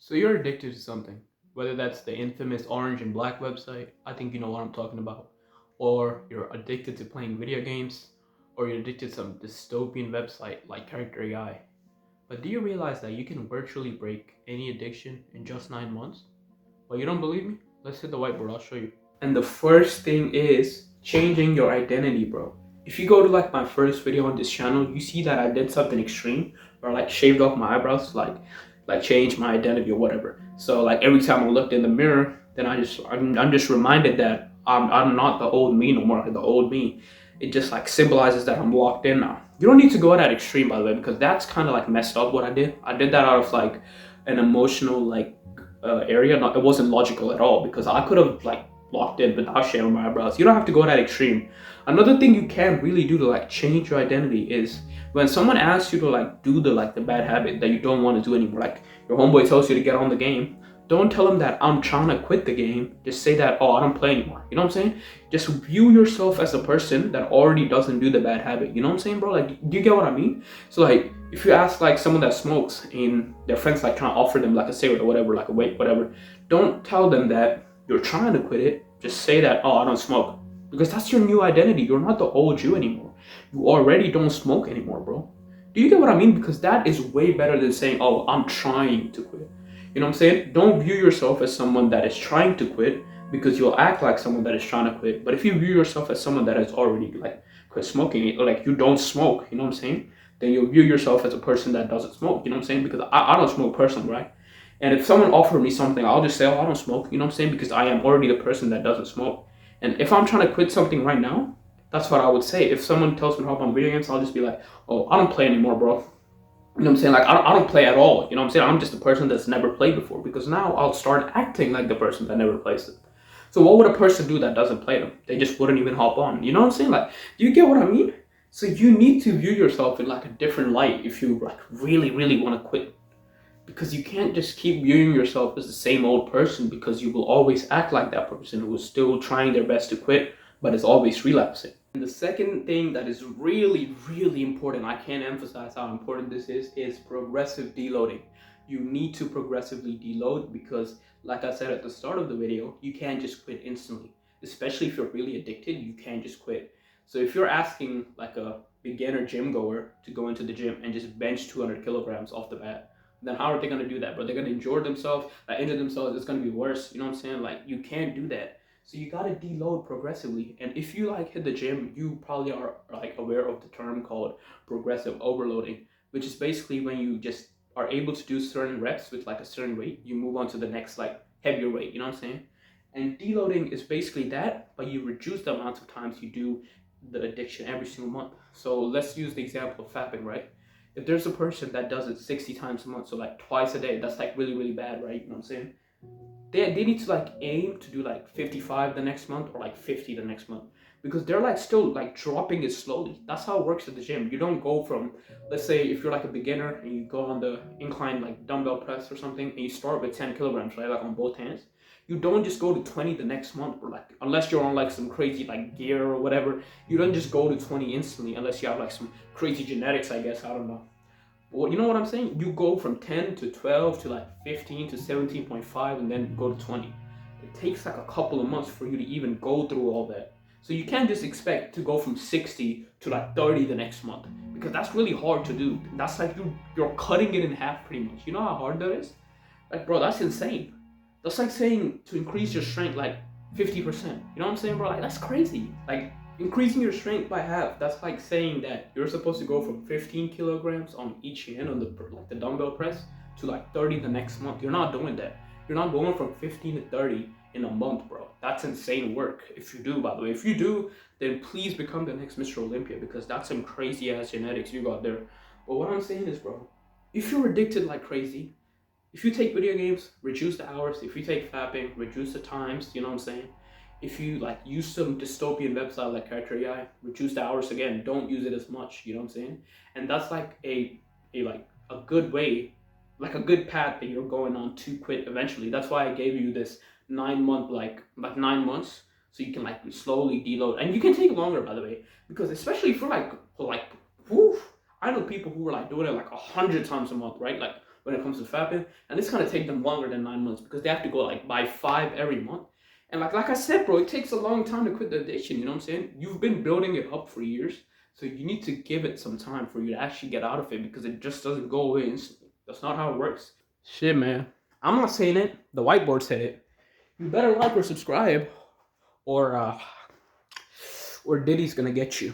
So you're addicted to something, whether that's the infamous orange and black website, I think you know what I'm talking about, or you're addicted to playing video games, or you're addicted to some dystopian website like Character AI. But do you realize that you can virtually break any addiction in just 9 months? Well, you don't believe me? Let's hit the whiteboard, I'll show you. And the first thing is changing your identity, bro. If you go to like my first video on this channel, you see that I did something extreme where I like shaved off my eyebrows, like changed my identity or whatever. So like every time I looked in the mirror, then I'm just reminded that I'm not the old me no more. The old me, it just like symbolizes that I'm locked in now. You don't need to go that extreme, by the way, because that's kind of like messed up. What I did that out of like an emotional like area. It wasn't logical at all because I could have like locked in without shaving my eyebrows. You don't have to go that extreme. Another thing you can really do to like change your identity is when someone asks you to like do the bad habit that you don't want to do anymore. Like your homeboy tells you to get on the game. Don't tell him that I'm trying to quit the game. Just say that, oh, I don't play anymore. You know what I'm saying? Just view yourself as a person that already doesn't do the bad habit. You know what I'm saying, bro? Like, do you get what I mean? So like, if you ask like someone that smokes and their friends like trying to offer them like a cigarette or whatever, like a vape, whatever, don't tell them that you're trying to quit it. Just say that, oh, I don't smoke. Because that's your new identity. You're not the old you anymore. You already don't smoke anymore, bro. Do you get what I mean? Because that is way better than saying, oh, I'm trying to quit. You know what I'm saying? Don't view yourself as someone that is trying to quit because you'll act like someone that is trying to quit. But if you view yourself as someone that has already like quit smoking, or like you don't smoke, you know what I'm saying? Then you'll view yourself as a person that doesn't smoke. You know what I'm saying? Because I don't smoke personally, right? And if someone offered me something, I'll just say, oh, I don't smoke. You know what I'm saying? Because I am already the person that doesn't smoke. And if I'm trying to quit something right now, that's what I would say. If someone tells me to hop on video games, I'll just be like, oh, I don't play anymore, bro. You know what I'm saying? Like, I don't play at all. You know what I'm saying? I'm just a person that's never played before because now I'll start acting like the person that never plays it. So what would a person do that doesn't play them? They just wouldn't even hop on. You know what I'm saying? Like, do you get what I mean? So you need to view yourself in like a different light if you like really, really want to quit. Because you can't just keep viewing yourself as the same old person because you will always act like that person who is still trying their best to quit but is always relapsing. And the second thing that is really, really important, I can't emphasize how important this is progressive deloading. You need to progressively deload because, like I said at the start of the video, you can't just quit instantly. Especially if you're really addicted, you can't just quit. So if you're asking like a beginner gym goer to go into the gym and just bench 200 kilograms off the bat, then how are they going to do that? But they're going to injure themselves, injure themselves, it's going to be worse. You know what I'm saying? Like, you can't do that. So you gotta deload progressively. And if you like hit the gym, you probably are like aware of the term called progressive overloading, which is basically when you just are able to do certain reps with like a certain weight, you move on to the next like heavier weight, you know what I'm saying? And deloading is basically that, but you reduce the amount of times you do the addiction every single month. So let's use the example of fapping, right? If there's a person that does it 60 times a month, so like twice a day, that's like really, really bad, right? You know what I'm saying? They need to like aim to do like 55 the next month or like 50 the next month because they're like still like dropping it slowly. That's how it works at the gym. You don't go from, let's say if you're like a beginner and you go on the incline like dumbbell press or something and you start with 10 kilograms, right, like on both hands. You don't just go to 20 the next month, or like unless you're on like some crazy like gear or whatever. You don't just go to 20 instantly unless you have like some crazy genetics, I guess. I don't know. Well, you know what I'm saying? You go from 10 to 12 to like 15 to 17.5 and then go to 20. It takes like a couple of months for you to even go through all that. So you can't just expect to go from 60 to like 30 the next month because that's really hard to do. That's like you're cutting it in half pretty much. You know how hard that is? Like, bro, that's insane. That's like saying to increase your strength like 50%. You know what I'm saying, bro? Like, that's crazy. Like, increasing your strength by half, that's like saying that you're supposed to go from 15 kilograms on each hand on the dumbbell press to like 30 the next month. You're not doing that. You're not going from 15 to 30 in a month, bro. That's insane work. If you do, by the way, if you do, then please become the next Mr. Olympia because that's some crazy ass genetics you got there. But what I'm saying is, bro, if you're addicted like crazy, if you take video games, reduce the hours. If you take fapping, reduce the times. You know what I'm saying? If you like use some dystopian website like Character AI, reduce the hours again. Don't use it as much. You know what I'm saying? And that's like a good way, like a good path that you're going on to quit eventually. That's why I gave you this 9 month like 9 months, so you can like slowly deload. And you can take longer, by the way, because especially for like whew, I know people who were like doing it like 100 times a month, right? Like when it comes to fapping, and it's gonna take them longer than 9 months because they have to go like buy 5 every month. And like I said, bro, it takes a long time to quit the addiction. You know what I'm saying? You've been building it up for years, so you need to give it some time for you to actually get out of it because it just doesn't go away instantly. That's not how it works. Shit, man. I'm not saying it. The whiteboard said it. You better like or subscribe, or Diddy's gonna get you.